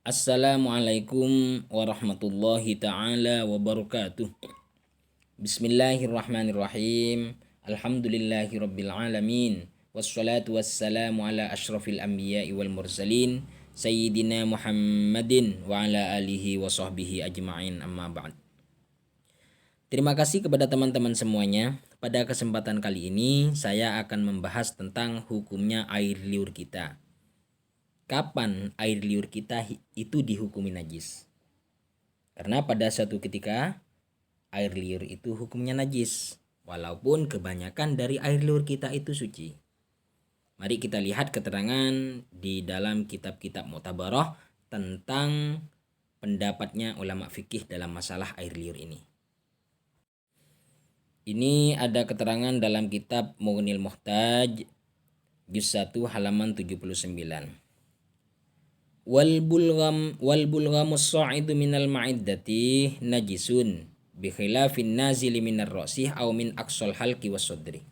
Assalamualaikum warahmatullahi ta'ala wabarakatuh. Bismillahirrahmanirrahim. Alhamdulillahi rabbil alamin. Wassalatu wassalamu ala ashrafil anbiya'i wal mursalin Sayyidina Muhammadin wa ala alihi wa sahbihi ajma'in, amma ba'd. Terima kasih kepada teman-teman semuanya. Pada kesempatan kali ini saya akan membahas tentang hukumnya air liur kita. Kapan air liur kita itu dihukumi najis? Karena pada suatu ketika air liur itu hukumnya najis, walaupun kebanyakan dari air liur kita itu suci. Mari kita lihat keterangan di dalam kitab-kitab Mu'tabarah tentang pendapatnya ulama fikih dalam masalah air liur ini. Ini ada keterangan dalam kitab Mughnil Muhtaj juz 1 halaman 79. Wal bulghamus sa'idu minal ma'iddati najisun bi khilafin nazili minar ra'sih aw min aqsal halqi was sadri.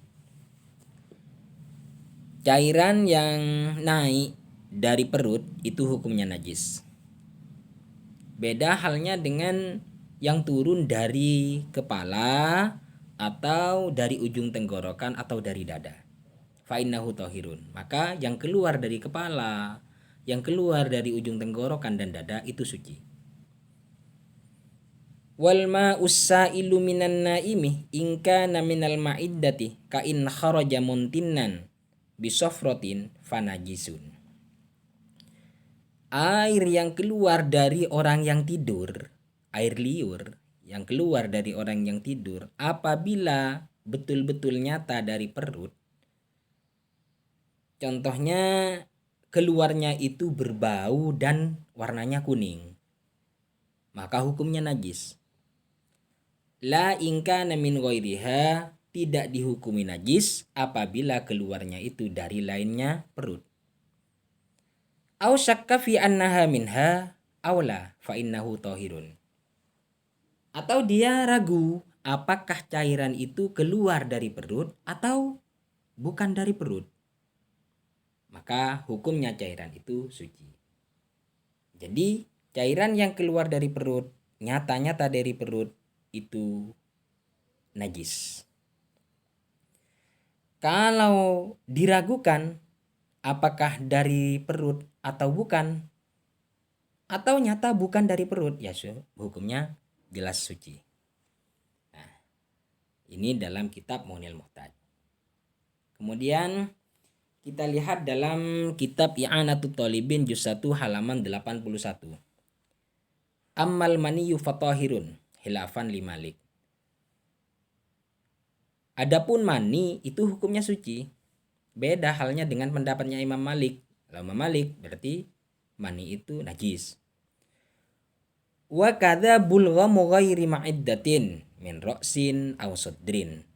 Cairan yang naik dari perut itu hukumnya najis. Beda halnya dengan yang turun dari kepala atau dari ujung tenggorokan atau dari dada. Fa innahu tahirun. Maka yang keluar dari kepala, yang keluar dari ujung tenggorokan dan dada itu suci. Wal ma'us sa'ilu minan naimi in kana minal ma'iddati ka in kharaja muntinnan bisafratin fanajisun. Air yang keluar dari orang yang tidur, air liur yang keluar dari orang yang tidur apabila betul-betul nyata dari perut, contohnya keluarnya itu berbau dan warnanya kuning, maka hukumnya najis. La ingkana min ghairiha, tidak dihukumi najis apabila keluarnya itu dari lainnya perut. Au syakka fi annaha minha aw la fa innahu tahirun. Atau dia ragu apakah cairan itu keluar dari perut atau bukan dari perut, maka hukumnya cairan itu suci. Jadi cairan yang keluar dari perut, nyata-nyata dari perut itu najis. Kalau diragukan apakah dari perut atau bukan, atau nyata bukan dari perut, ya hukumnya jelas suci. Nah, ini dalam kitab Mughnil Muhtaj. Kemudian kita lihat dalam kitab I'anatut Thalibin juz 1 halaman 81. Ammal maniyyu fatahirun khilafan li Malik. Adapun mani itu hukumnya suci. Beda halnya dengan pendapatnya Imam Malik. Kalau Imam Malik berarti mani itu najis. Wa kadza bulghamu ghairi ma'iddatin min ra'sin aw sadrin.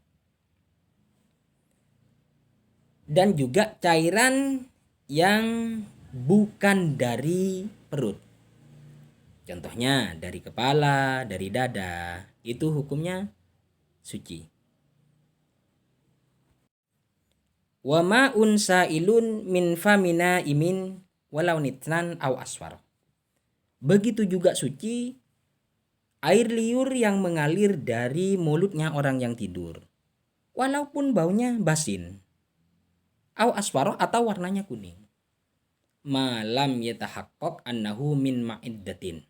Dan juga cairan yang bukan dari perut, contohnya dari kepala, dari dada, itu hukumnya suci. Wa ma'un sa'ilun min famina imin walau nitnan aw asfar. Begitu juga suci air liur yang mengalir dari mulutnya orang yang tidur, walaupun baunya basin, au asfaro atau warnanya kuning. Malam yatahaqqaq annahu min ma'iddatin.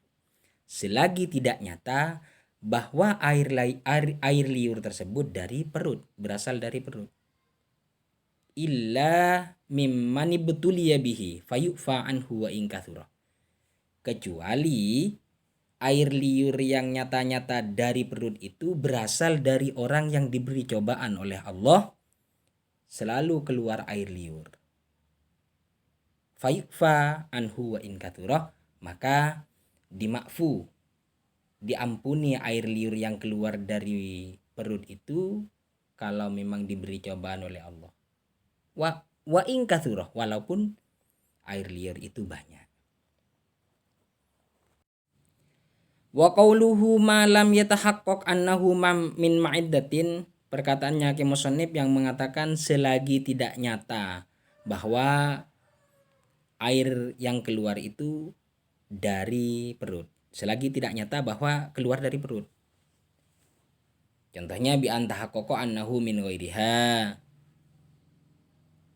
Selagi tidak nyata bahwa air liur tersebut dari perut, berasal dari perut. Illa mimmani betuliya bihi fayufa anhu wa in kathura. Kecuali air liur yang nyata-nyata dari perut itu berasal dari orang yang diberi cobaan oleh Allah, selalu keluar air liur. Fayufa anhu wa in kathura, maka dimakfu, diampuni air liur yang keluar dari perut itu kalau memang diberi cobaan oleh Allah. Wa in kathura, walaupun air liur itu banyak. Wa qauluhu ma lam yatahaqqaq annahu min ma'iddatin, perkataannya Hakim Musannif yang mengatakan selagi tidak nyata bahwa air yang keluar itu dari perut selagi tidak nyata bahwa keluar dari perut. Contohnya bi antahaqqaqa annahu min ghairiha.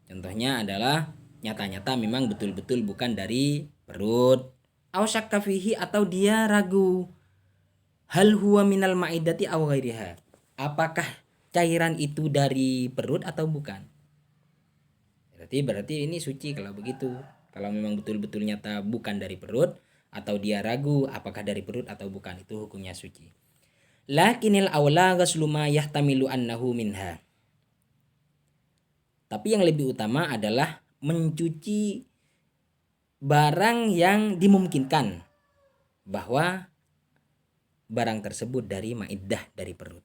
Contohnya adalah nyata-nyata memang betul-betul bukan dari perut. Aw syakka fihi, atau dia ragu. Hal huwa minal ma'idati aw ghairiha. Apakah cairan itu dari perut atau bukan? Berarti ini suci kalau begitu. Kalau memang betul-betul nyata bukan dari perut, atau dia ragu apakah dari perut atau bukan, itu hukumnya suci. Lakinil aula ghuslu ma yahtamilu annahu minha. Tapi yang lebih utama adalah mencuci barang yang dimungkinkan bahwa barang tersebut dari ma'iddah, dari perut.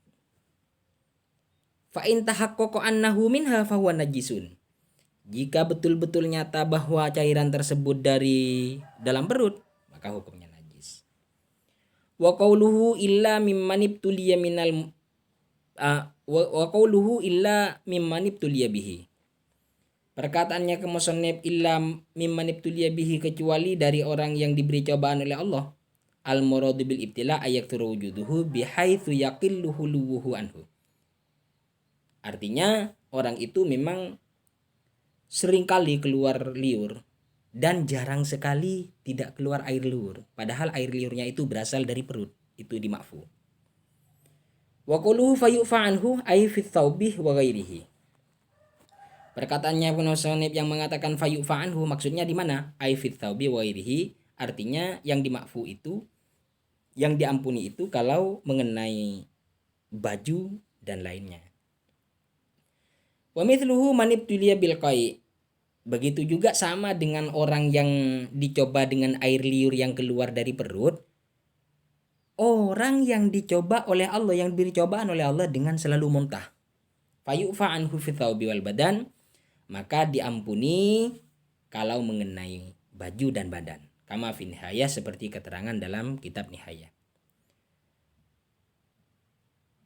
Fa in tahaqqaqa annahu minha fa huwa najisun. Jika betul-betul nyata bahwa cairan tersebut dari dalam perut, maka hukumnya najis. Wa qauluhu illa mimman ibtuliya minal wa qauluhu illa mimman ibtuliya bihi. Perkataannya ke musannif illa mimman ibtuliya bihi, kecuali dari orang yang diberi cobaan oleh Allah. Al muradu bil ibtila ayakturu wujuduhu bihaitsu yaqillu huluwuhu anhu. Artinya orang itu memang seringkali keluar liur dan jarang sekali tidak keluar air liur, padahal air liurnya itu berasal dari perut, itu dimakfu. Wa quluhu fayufa anhu ay fi tsaubi wa ghairihi. Perkataannya penusannif yang mengatakan fayufa anhu, maksudnya di mana? Ay fi tsaubi wa ghairihi, artinya yang dimakfu itu, yang diampuni itu kalau mengenai baju dan lainnya. Wa mithluhu man ibtuliya bil qai. Begitu juga sama dengan orang yang dicoba dengan air liur yang keluar dari perut. Orang yang dicoba oleh Allah, yang diberi cobaan oleh Allah dengan selalu muntah. Fayufa anhu fi thawbi wal badan, maka diampuni kalau mengenai baju dan badan. Kama fi nihayah, seperti keterangan dalam kitab Nihayah.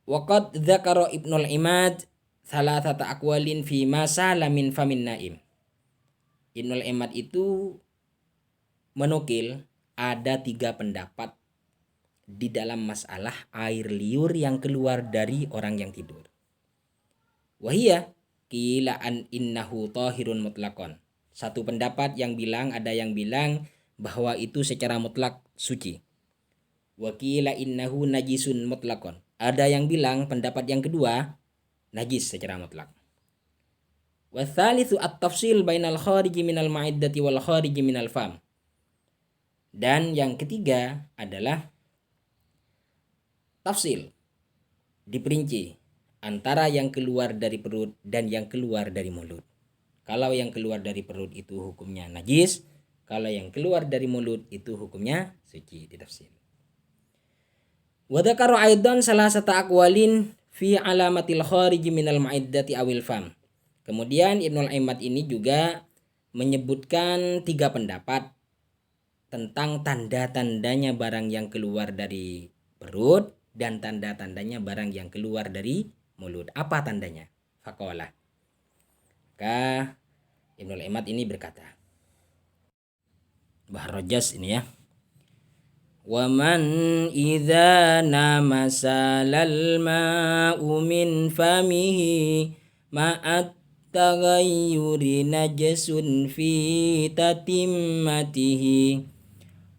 Waqad dzakara Ibnul Imad salasata aqwalin fi ma sala min famin naim. Ibnul Imad itu menukil ada 3 pendapat di dalam masalah air liur yang keluar dari orang yang tidur. Wahiyya qila an innahu tahirun mutlaqan. Satu pendapat yang bilang, ada yang bilang bahwa itu secara mutlak suci. Wa qila innahu najisun mutlaqan. Ada yang bilang pendapat yang kedua najis secara mutlak. Wa tsalitsu at-tafsil bainal khariji minal ma'iddati wal khariji minal fam. Dan yang ketiga adalah tafsil, diperinci antara yang keluar dari perut dan yang keluar dari mulut. Kalau yang keluar dari perut itu hukumnya najis, kalau yang keluar dari mulut itu hukumnya suci, ditafsir. Wa dzakara aidan salasata aqwalin fi alamatil khariji minal ma'iddati awil fam. Kemudian Ibnul Imad ini juga menyebutkan 3 pendapat tentang tanda-tandanya barang yang keluar dari perut dan tanda-tandanya barang yang keluar dari mulut. Apa tandanya? Faqala. Maka Ibnul Imad ini berkata, Bahrojas ini ya. Wa man idza namasalal ma'u min famihi ma'at taghayyuri najasun fi tatimmatihi.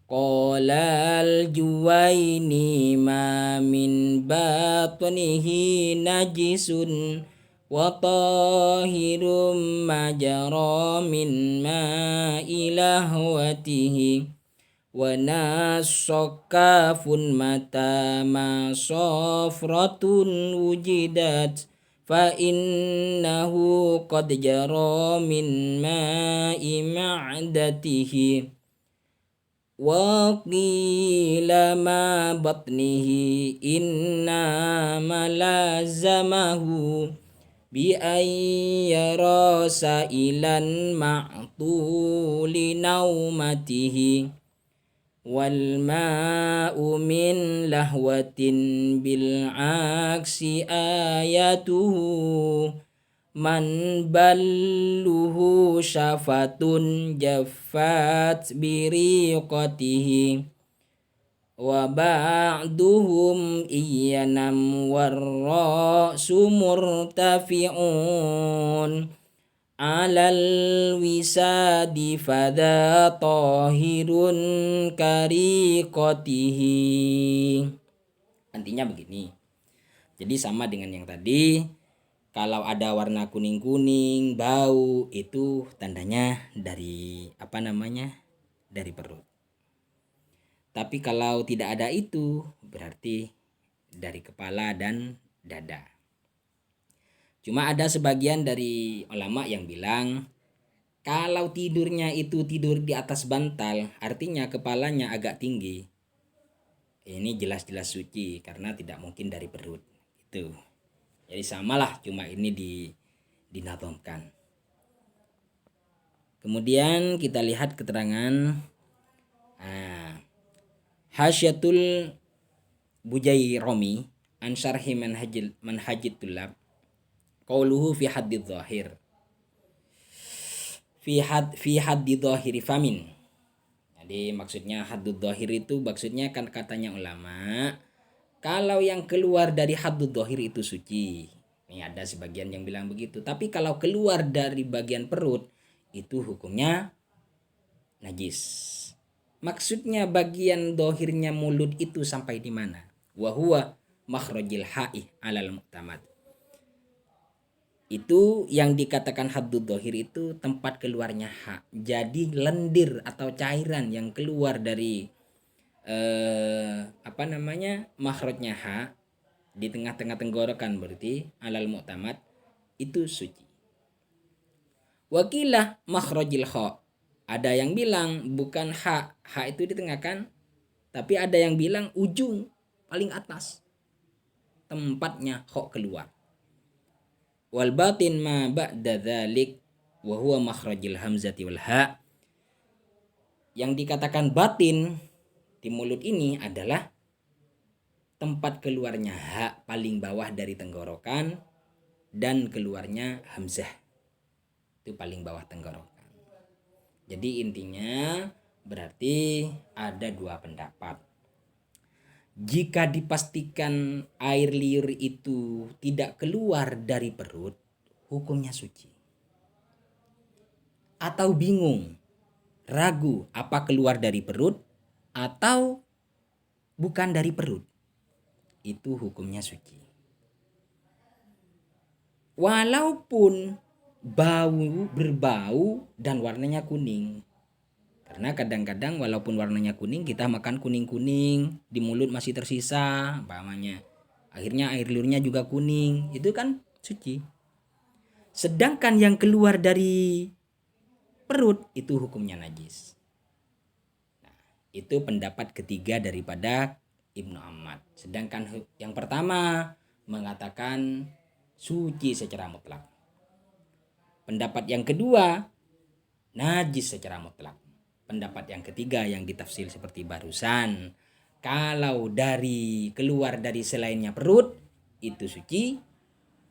Qala al-Juwaini ma min batnihi najisun wa tahirum majara min ma'i lahwatihi wa nasakafun mata ma safratun wujidat fa innahu qad jara min ma'i ma'datihi wa qila ma batnihi inna malazamahu bi ayyara sa'ilan ma'tuli naumatihi wal ma'u min lahwatin bil aksi ayatuhu man balluhu syafatun jaffat biriqatihi wa ba'duhum iyanam warra'su murtafi'un alal wisadi fadha tahirun kariqatihi. Artinya begini, jadi sama dengan yang tadi, kalau ada warna kuning-kuning bau itu tandanya dari dari perut. Tapi kalau tidak ada itu berarti dari kepala dan dada. Cuma ada sebagian dari ulama yang bilang kalau tidurnya itu tidur di atas bantal, artinya kepalanya agak tinggi. Ini jelas-jelas suci karena tidak mungkin dari perut. Itu. Jadi samalah, cuma ini dinadhamkan. Kemudian kita lihat keterangan Hasyatul Bujairami an syarhi manhajit tulab qauluhu fi haddidz zahir fi haddidz zahiri famin. Jadi maksudnya haddudz zahir itu maksudnya kan katanya ulama kalau yang keluar dari haddudz zahir itu suci. Ini ada sebagian yang bilang begitu. Tapi kalau keluar dari bagian perut itu hukumnya najis. Maksudnya bagian dohirnya mulut itu sampai di mana? Wahuwa makhrajil ha'i alal mu'tamad. Itu yang dikatakan haddud dohir itu tempat keluarnya ha. Jadi lendir atau cairan yang keluar dari makhrajnya ha di tengah-tengah tenggorokan berarti alal mu'tamad itu suci. Wakilah makhrajil kha. Ada yang bilang bukan ha itu di tengah kan, tapi ada yang bilang ujung paling atas tempatnya kha keluar. Wal batin ma ba'da dzalik wa huwa makhrajil hamzati wal ha. Yang dikatakan batin di mulut ini adalah tempat keluarnya ha paling bawah dari tenggorokan dan keluarnya hamzah itu paling bawah tenggorokan. Jadi intinya berarti ada dua pendapat. Jika dipastikan air liur itu tidak keluar dari perut, hukumnya suci. Atau bingung, ragu apa keluar dari perut atau bukan dari perut, itu hukumnya suci. Walaupun berbau dan warnanya kuning, karena kadang-kadang walaupun warnanya kuning kita makan kuning-kuning di mulut masih tersisa umpamanya, akhirnya air liurnya juga kuning, itu kan suci. Sedangkan yang keluar dari perut itu hukumnya najis. Nah, itu pendapat ketiga daripada Ibnu Ahmad. Sedangkan yang pertama mengatakan suci secara mutlak. Pendapat yang kedua najis secara mutlak. Pendapat yang ketiga yang ditafsir seperti barusan, kalau keluar dari selainnya perut itu suci,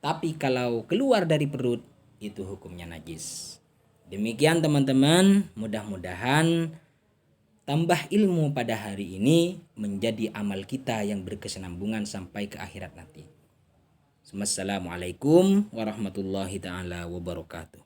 tapi kalau keluar dari perut itu hukumnya najis. Demikian teman-teman, mudah-mudahan tambah ilmu pada hari ini menjadi amal kita yang berkesinambungan sampai ke akhirat nanti. Wassalamualaikum warahmatullahi taala wabarakatuh.